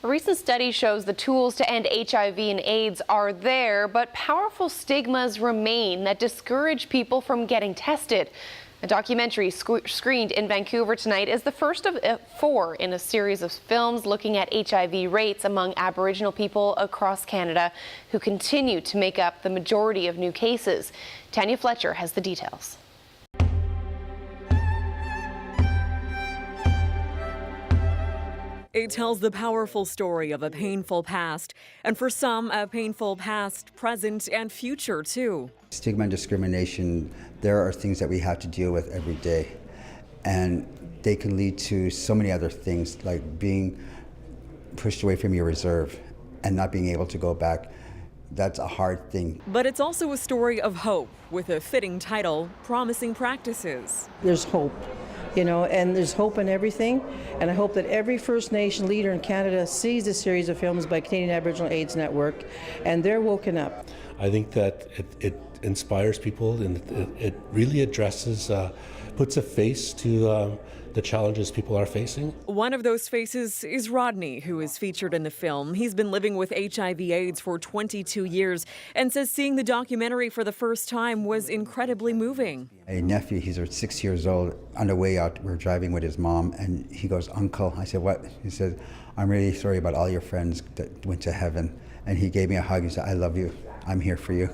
A recent study shows the tools to end HIV and AIDS are there, but powerful stigmas remain that discourage people from getting tested. A documentary screened in Vancouver tonight is the first of 4 in a series of films looking at HIV rates among Aboriginal people across Canada who continue to make up the majority of new cases. Tanya Fletcher has the details. It tells the powerful story of a painful past, and for some, a painful past, present, and future, too. Stigma and discrimination, there are things that we have to deal with every day, and they can lead to so many other things, like being pushed away from your reserve and not being able to go back. That's a hard thing. But it's also a story of hope, with a fitting title, Promising Practices. There's hope. And there's hope in everything. And I hope that every First Nation leader in Canada sees this series of films by Canadian Aboriginal AIDS Network, and they're woken up. I think that it inspires people, and it really addresses, puts a face to the challenges people are facing. One of those faces is Rodney, who is featured in the film. He's been living with HIV/AIDS for 22 years and says seeing the documentary for the first time was incredibly moving. A nephew, he's 6 years old, on the way out, we're driving with his mom, and he goes, "Uncle." I said, "What?" He said, "I'm really sorry about all your friends that went to heaven." And he gave me a hug. He said, "I love you. I'm here for you."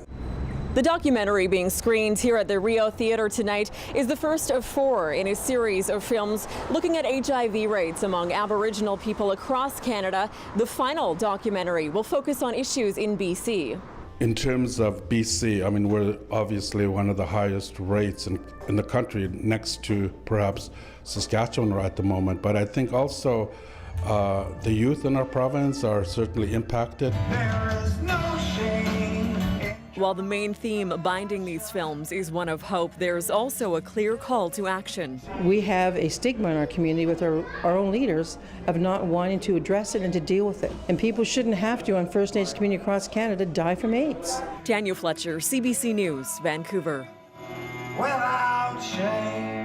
The documentary being screened here at the Rio Theatre tonight is the first of 4 in a series of films looking at HIV rates among Aboriginal people across Canada. The final documentary will focus on issues in BC. In terms of BC, I mean, we're obviously one of the highest rates in the country, next to perhaps Saskatchewan right at the moment. But I think also the youth in our province are certainly impacted. There is no shame. While the main theme binding these films is one of hope, there's also a clear call to action. We have a stigma in our community with our own leaders of not wanting to address it and to deal with it. And people shouldn't have to, on First Nations community across Canada, die from AIDS. Tanya Fletcher, CBC News, Vancouver. Without shame.